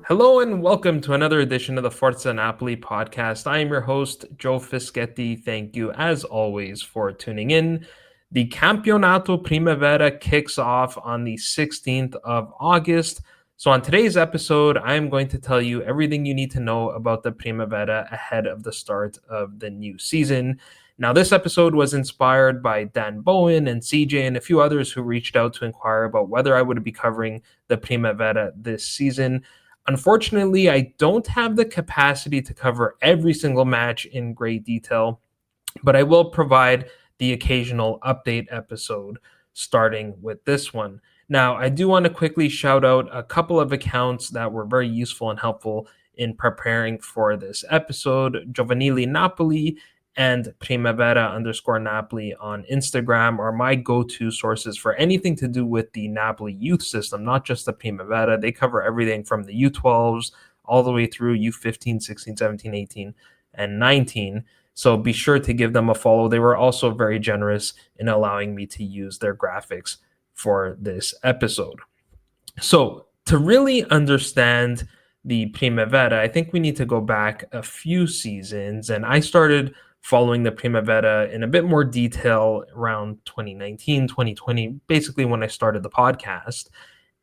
Hello and welcome to another edition of the Forza Napoli podcast. I am your host, Joe Fischetti. Thank you, as always, for tuning in. The Campionato Primavera kicks off on the 16th of August. So, on today's episode, I am going to tell you everything you need to know about the Primavera ahead of the start of the new season. Now, this episode was inspired by Dan Bowen and CJ and a few others who reached out to inquire about whether I would be covering the Primavera this season. Unfortunately, I don't have the capacity to cover every single match in great detail, but I will provide the occasional update episode, starting with this one. Now, I do want to quickly shout out a couple of accounts that were very useful and helpful in preparing for this episode. Giovanili Napoli and Primavera_Napoli on Instagram are my go-to sources for anything to do with the Napoli youth system, not just the Primavera. They cover everything from the U12s all the way through U15, 16, 17, 18, and 19. So be sure to give them a follow. They were also very generous in allowing me to use their graphics for this episode. So to really understand the Primavera, I think we need to go back a few seasons. And I started following the Primavera in a bit more detail around 2019, 2020, basically when I started the podcast.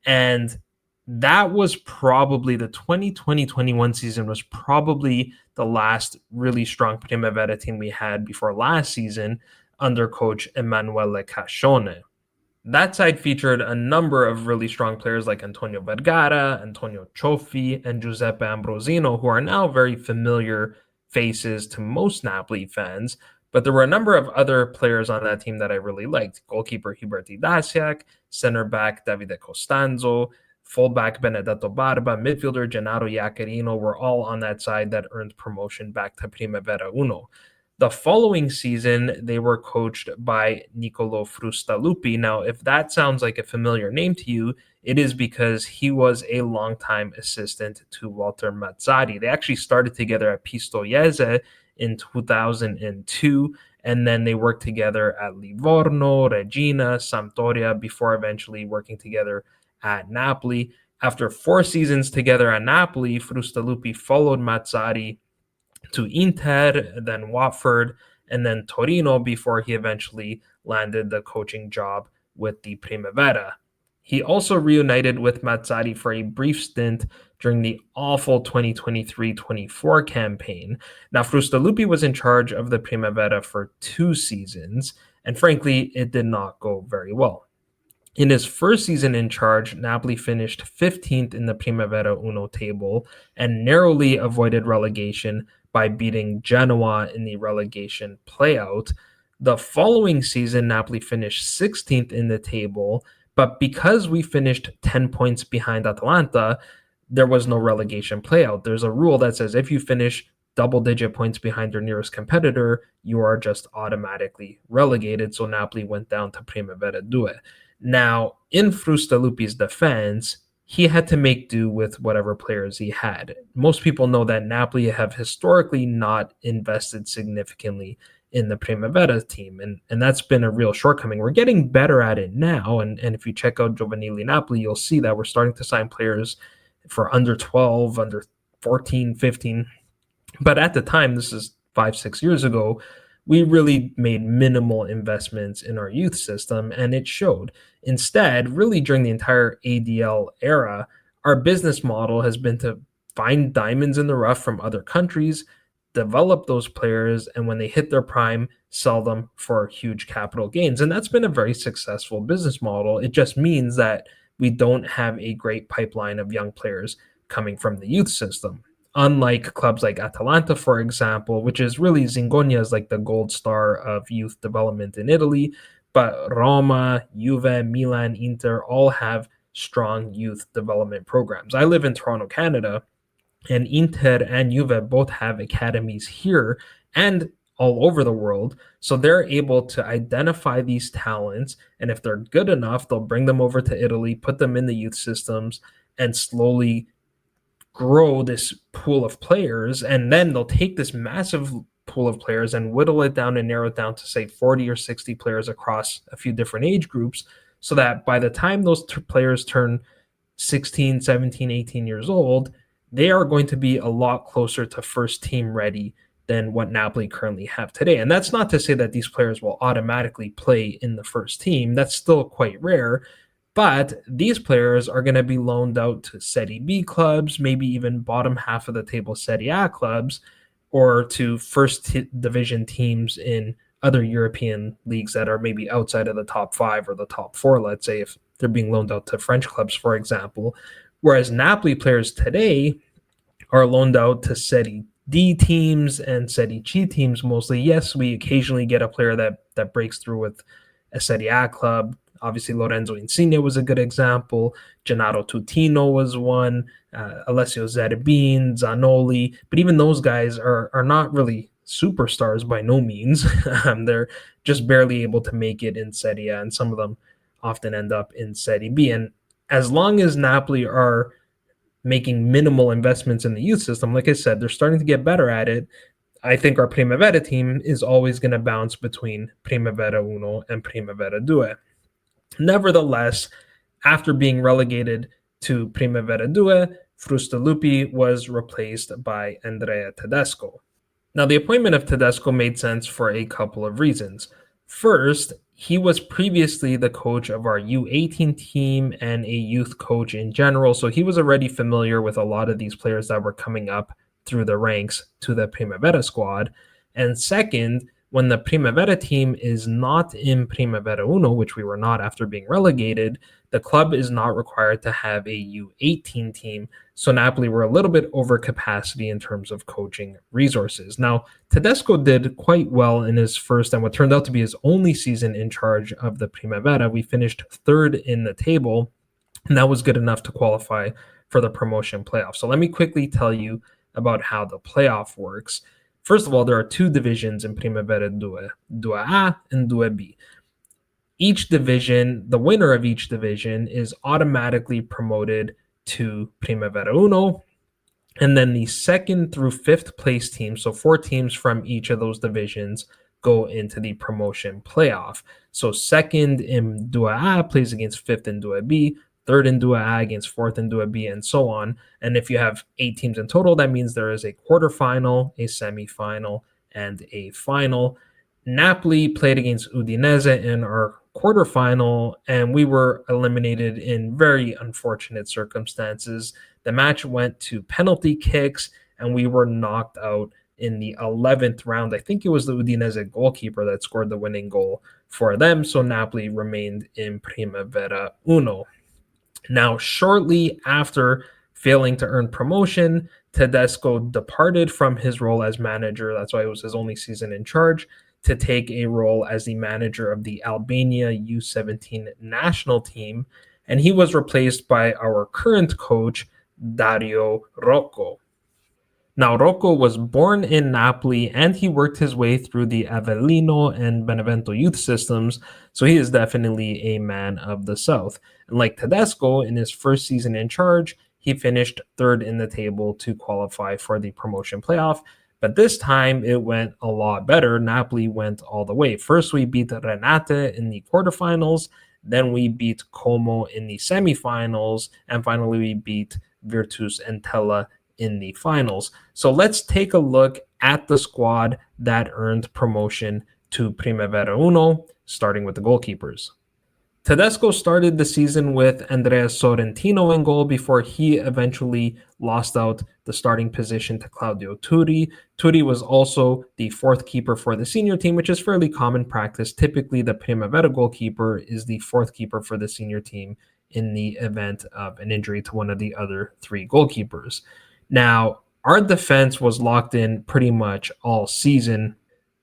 And that was probably the 2020-21 season was probably the last really strong Primavera team we had before last season under coach Emanuele Cascione. That side featured a number of really strong players like Antonio Vergara, Antonio Cioffi, and Giuseppe Ambrosino, who are now very familiar faces to most Napoli fans. But there were a number of other players on that team that I really liked. Goalkeeper Hubert Idasiak, center back Davide Costanzo, fullback Benedetto Barba, midfielder Gennaro Iaccarino were all on that side that earned promotion back to Primavera Uno. The following season, they were coached by Niccolò Frustalupi. Now, if that sounds like a familiar name to you, it is because he was a longtime assistant to Walter Mazzarri. They actually started together at Pistoiese in 2002, and then they worked together at Livorno, Regina, Sampdoria, before eventually working together at Napoli. After 4 seasons together at Napoli, Frustalupi followed Mazzarri to Inter, then Watford, and then Torino before he eventually landed the coaching job with the Primavera. He also reunited with Mazzarri for a brief stint during the awful 2023-24 campaign. Now, Frustalupi was in charge of the Primavera for 2 seasons, and frankly, it did not go very well. In his first season in charge, Napoli finished 15th in the Primavera Uno table and narrowly avoided relegation by beating Genoa in the relegation playout. The following season, Napoli finished 16th in the table, but because we finished 10 points behind Atalanta, there was no relegation playout. There's a rule that says if you finish double-digit points behind your nearest competitor, you are just automatically relegated. So Napoli went down to Primavera 2. Now, in Frustalupi's defense, he had to make do with whatever players he had. Most people know that Napoli have historically not invested significantly in the Primavera team, and that's been a real shortcoming. We're getting better at it now, and if you check out Giovanili Napoli, you'll see that we're starting to sign players for under 12, under 14, 15. But at the time, this is 5-6 years ago, we really made minimal investments in our youth system, and it showed. Instead, really during the entire ADL era, our business model has been to find diamonds in the rough from other countries, develop those players, and when they hit their prime, sell them for huge capital gains. And that's been a very successful business model. It just means that we don't have a great pipeline of young players coming from the youth system. Unlike clubs like Atalanta, for example, which is really Zingonia is like the gold star of youth development in Italy, but Roma, Juve, Milan, Inter all have strong youth development programs. I live in Toronto, Canada, and Inter and Juve both have academies here and all over the world. So they're able to identify these talents, and if they're good enough, they'll bring them over to Italy, put them in the youth systems, and slowly grow this pool of players, and then they'll take this massive pool of players and whittle it down and narrow it down to say 40 or 60 players across a few different age groups, so that by the time those players turn 16, 17, 18 years old, they are going to be a lot closer to first team ready than what Napoli currently have today. And that's not to say that these players will automatically play in the first team. That's still quite rare. But these players are going to be loaned out to Serie B clubs, maybe even bottom half of the table Serie A clubs, or to division teams in other European leagues that are maybe outside of the top five or the top four, let's say, if they're being loaned out to French clubs, for example. Whereas Napoli players today are loaned out to Serie D teams and Serie C teams mostly. Yes, we occasionally get a player that breaks through with a Serie A club. Obviously, Lorenzo Insigne was a good example. Gennaro Tutino was one. Alessio Zerbin, Zanoli. But even those guys are not really superstars by no means. They're just barely able to make it in Serie A, and some of them often end up in Serie B. And as long as Napoli are making minimal investments in the youth system, like I said, they're starting to get better at it. I think our Primavera team is always going to bounce between Primavera Uno and Primavera Due. Nevertheless, after being relegated to Primavera Due, Frustalupi was replaced by Andrea Tedesco. Now, the appointment of Tedesco made sense for a couple of reasons. First, he was previously the coach of our U18 team and a youth coach in general, so he was already familiar with a lot of these players that were coming up through the ranks to the Primavera squad. And second, when the Primavera team is not in Primavera Uno, which we were not after being relegated, the club is not required to have a U18 team. So Napoli were a little bit over capacity in terms of coaching resources. Now, Tedesco did quite well in his first and what turned out to be his only season in charge of the Primavera. We finished third in the table, and that was good enough to qualify for the promotion playoff. So let me quickly tell you about how the playoff works. First of all, there are two divisions in Primavera Due, Due A and Due B. Each division, the winner of each division, is automatically promoted to Primavera Uno, and then the second through fifth place teams, so four teams from each of those divisions, go into the promotion playoff. So second in Due A plays against fifth in Due B, third in Due A against fourth in Due B, and so on. And if you have 8 teams in total, that means there is a quarterfinal, a semifinal, and a final. Napoli played against Udinese in our quarterfinal, and we were eliminated in very unfortunate circumstances. The match went to penalty kicks, and we were knocked out in the 11th round. I think it was the Udinese goalkeeper that scored the winning goal for them, so Napoli remained in Primavera Uno. Now, shortly after failing to earn promotion, Tedesco departed from his role as manager. That's why it was his only season in charge, to take a role as the manager of the Albania U17 national team. And he was replaced by our current coach, Dario Rocco. Now, Rocco was born in Napoli and he worked his way through the Avellino and Benevento youth systems, so he is definitely a man of the South. And like Tedesco, in his first season in charge, he finished third in the table to qualify for the promotion playoff. But this time it went a lot better. Napoli went all the way. First, we beat Renate in the quarterfinals, then we beat Como in the semifinals, and finally we beat Virtus Entella in the finals. So let's take a look at the squad that earned promotion to Primavera Uno, starting with the goalkeepers. Tedesco started the season with Andrea Sorrentino in goal before he eventually lost out the starting position to Claudio Turi. Turi was also the fourth keeper for the senior team, which is fairly common practice. Typically, the Primavera goalkeeper is the fourth keeper for the senior team in the event of an injury to one of the other 3 goalkeepers. Now, our defense was locked in pretty much all season.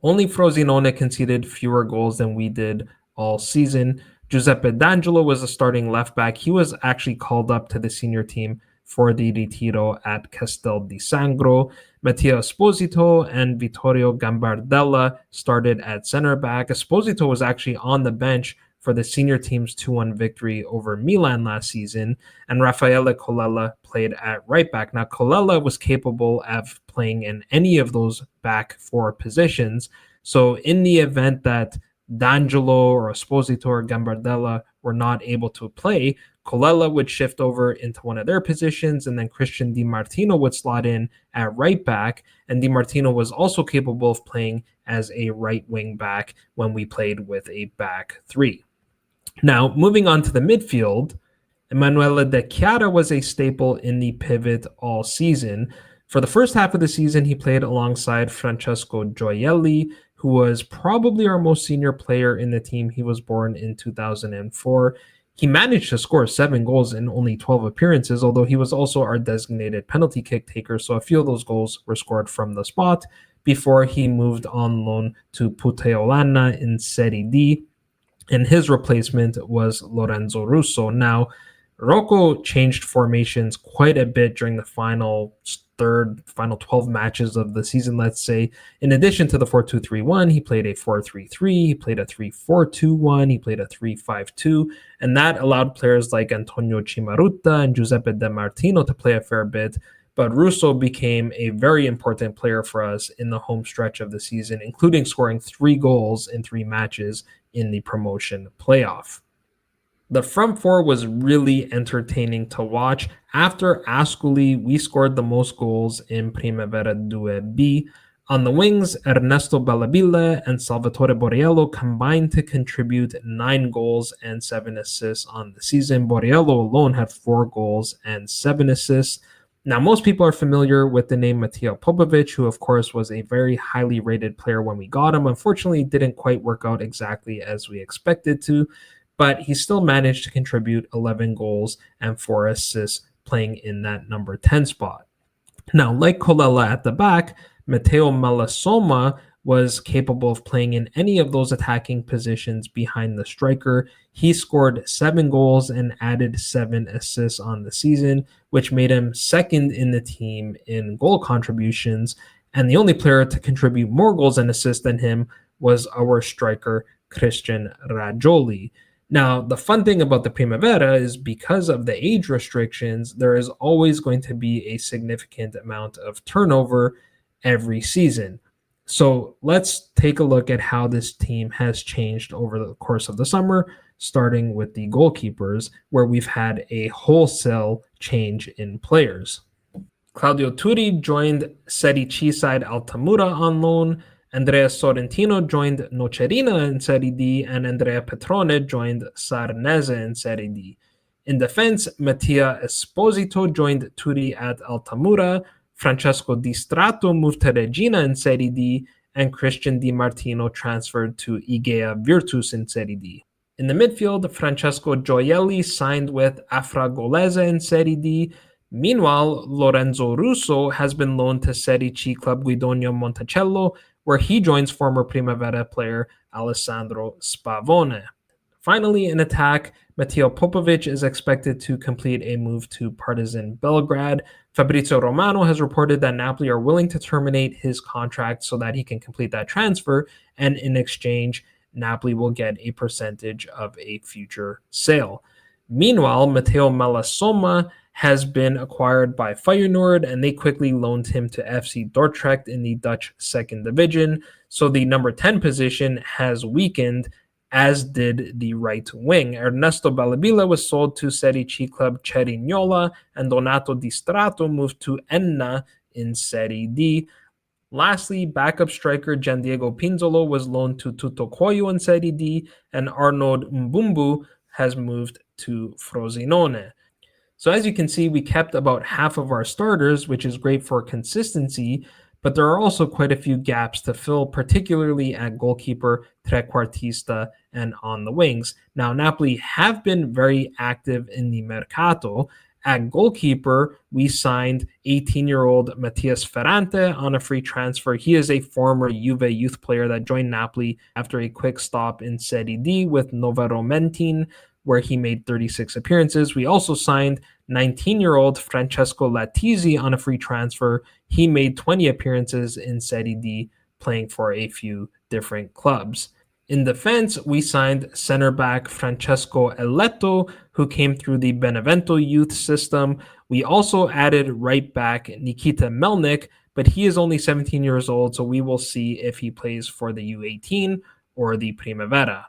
Only Frosinone conceded fewer goals than we did all season. Giuseppe D'Angelo was the starting left back. He was actually called up to the senior team for the Ritiro at Castel di Sangro. Matteo Esposito and Vittorio Gambardella started at center back. Esposito was actually on the bench for the senior team's 2-1 victory over Milan last season, and Raffaele Colella played at right back. Now, Colella was capable of playing in any of those back 4 positions, so in the event that D'Angelo or Esposito or Gambardella were not able to play, Colella would shift over into one of their positions, and then Christian Di Martino would slot in at right back. And Di Martino was also capable of playing as a right wing back when we played with a back three. Now, moving on to the midfield, Emanuele De Chiara was a staple in the pivot all season. For the first half of the season, he played alongside Francesco Gioielli, who was probably our most senior player in the team. He was born in 2004. He managed to score 7 goals in only 12 appearances, although he was also our designated penalty kick taker, so a few of those goals were scored from the spot before he moved on loan to Puteolana in Serie D, and his replacement was Lorenzo Russo. Now, Rocco changed formations quite a bit during the final 12 matches of the season, let's say. In addition to the 4-2-3-1, he played a 4-3-3, he played a 3-4-2-1, he played a 3-5-2, and that allowed players like Antonio Cimaruta and Giuseppe De Martino to play a fair bit. But Russo became a very important player for us in the home stretch of the season, including scoring 3 goals in 3 matches in the promotion playoff. The front four was really entertaining to watch. After Ascoli, we scored the most goals in Primavera 2B. On the wings, Ernesto Bellabile and Salvatore Borriello combined to contribute 9 goals and 7 assists on the season. Borriello alone had 4 goals and 7 assists. Now, most people are familiar with the name Mateo Popovic, who, of course, was a very highly rated player when we got him. Unfortunately, it didn't quite work out exactly as we expected to, but he still managed to contribute 11 goals and 4 assists playing in that number 10 spot. Now, like Colella at the back, Matteo Malasoma was capable of playing in any of those attacking positions behind the striker. He scored 7 goals and added 7 assists on the season, which made him second in the team in goal contributions. And the only player to contribute more goals and assists than him was our striker, Christian Ragioli. Now, the fun thing about the Primavera is because of the age restrictions, there is always going to be a significant amount of turnover every season. So let's take a look at how this team has changed over the course of the summer, starting with the goalkeepers, where we've had a wholesale change in players. Claudio Turi joined Serie C side Altamura on loan. Andrea Sorrentino joined Nocerina in Serie D, and Andrea Petrone joined Sarnese in Serie D. In defense, Mattia Esposito joined Turi at Altamura, Francesco Di Strato moved to Regina in Serie D, and Christian Di Martino transferred to Igea Virtus in Serie D. In the midfield, Francesco Gioielli signed with Afragolese in Serie D. Meanwhile, Lorenzo Russo has been loaned to Serie C club Guidogno Monticello, where he joins former Primavera player Alessandro Spavone. Finally, in attack, Matteo Popovic is expected to complete a move to Partizan Belgrade. Fabrizio Romano has reported that Napoli are willing to terminate his contract so that he can complete that transfer, and in exchange, Napoli will get a percentage of a future sale. Meanwhile, Matteo Malasoma has been acquired by Feyenoord, and they quickly loaned him to FC Dordrecht in the Dutch second division. So the number 10 position has weakened, as did the right wing. Ernesto Bellabile was sold to Serie C club Cerignola, and Donato Di Strato moved to Enna in Serie D. Lastly, backup striker Giandiego Pinzolo was loaned to Tutocoyo in Serie D, and Arnold Mbumbu has moved to Frosinone. So as you can see, we kept about half of our starters, which is great for consistency, but there are also quite a few gaps to fill, particularly at goalkeeper, trequartista, and on the wings. Now, Napoli have been very active in the Mercato. At goalkeeper, we signed 18-year-old Mattias Ferrante on a free transfer. He is a former Juve youth player that joined Napoli after a quick stop in Serie D with Noveromentin, where he made 36 appearances. We also signed 19-year-old Francesco Lattizi on a free transfer. He made 20 appearances in Serie D, playing for a few different clubs. In defense, we signed center back Francesco Eletto, who came through the Benevento youth system. We also added right back Nikita Melnik, but he is only 17 years old, so we will see if he plays for the U18 or the Primavera.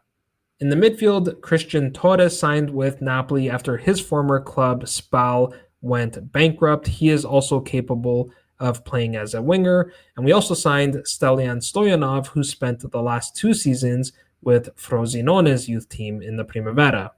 In the midfield, Christian Torres signed with Napoli after his former club Spal went bankrupt. He is also capable of playing as a winger. And we also signed Stelian Stoyanov, who spent the last 2 seasons with Frozinone's youth team in the Primavera.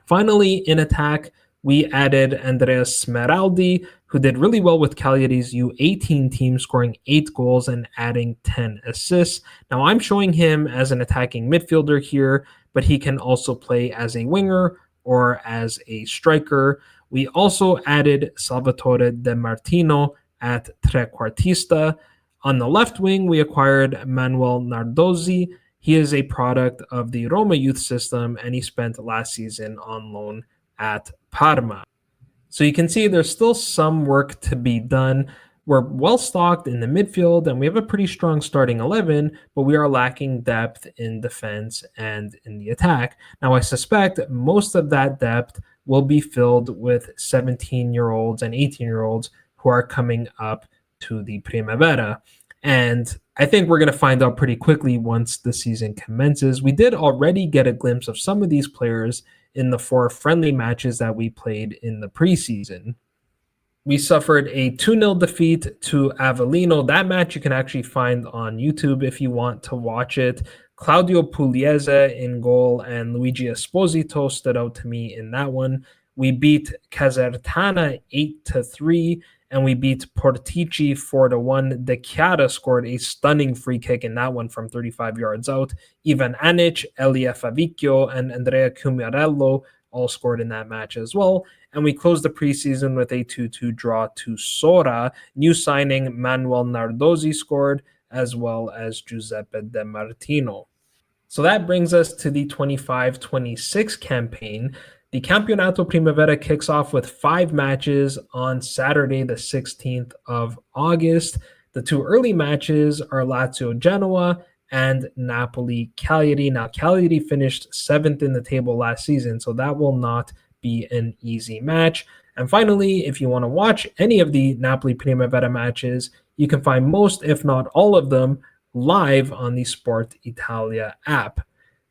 Finally, in attack, we added Andreas Smeraldi, who did really well with Cagliari's U18 team, scoring 8 goals and adding 10 assists. Now, I'm showing him as an attacking midfielder here, but he can also play as a winger or as a striker. We also added Salvatore De Martino at trequartista. On the left wing, we acquired Manuel Nardozzi. He is a product of the Roma youth system, and he spent last season on loan at Parma. So you can see there's still some work to be done. We're well stocked in the midfield, and we have a pretty strong starting 11, but we are lacking depth in defense and in the attack. Now, I suspect most of that depth will be filled with 17-year-olds and 18-year-olds who are coming up to the Primavera. And I think we're going to find out pretty quickly once the season commences. We did already get a glimpse of some of these players in the 4 friendly matches that we played in the preseason. We suffered a 2-0 defeat to Avellino. That match you can actually find on YouTube if you want to watch it. Claudio Pugliese in goal and Luigi Esposito stood out to me in that one. We beat Casertana 8-3, and we beat Portici 4-1. De Chiara scored a stunning free kick in that one from 35 yards out. Ivan Anic, Elia Favicchio, and Andrea Cumarello all scored in that match as well. And we closed the preseason with a 2-2 draw to Sora. New signing Manuel Nardozzi scored, as well as Giuseppe De Martino. So that brings us to the 25-26 campaign. The Campionato Primavera kicks off with 5 matches on Saturday, the 16th of August. The 2 early matches are Lazio Genoa and Napoli Cagliari. Now, Cagliari finished 7th in the table last season, so that will not be an easy match. And finally, if you want to watch any of the Napoli Primavera matches, you can find most, if not all of them, live on the Sport Italia app.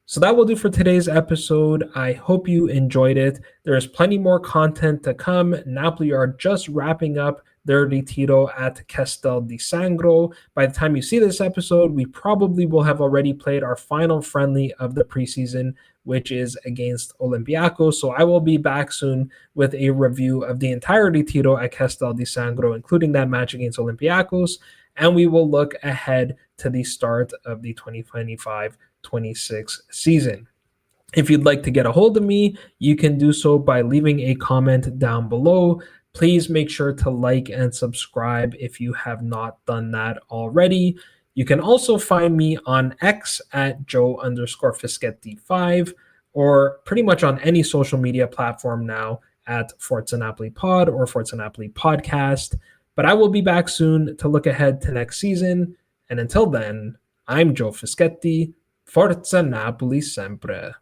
So that will do for today's episode. I hope you enjoyed it. There is plenty more content to come. Napoli are just wrapping up their retiro at Castel di Sangro. By the time you see this episode, we probably will have already played our final friendly of the preseason, which is against Olympiacos. So I will be back soon with a review of the entire retiro at Castel di Sangro, including that match against Olympiacos. And we will look ahead to the start of the 2025-26 season. If you'd like to get a hold of me, you can do so by leaving a comment down below. Please make sure to like and subscribe if you have not done that already. You can also find me on X at Joe_Fischetti5, or pretty much on any social media platform now at Forza Napoli Pod or Forza Napoli Podcast. But I will be back soon to look ahead to next season. And until then, I'm Joe Fischetti. Forza Napoli sempre.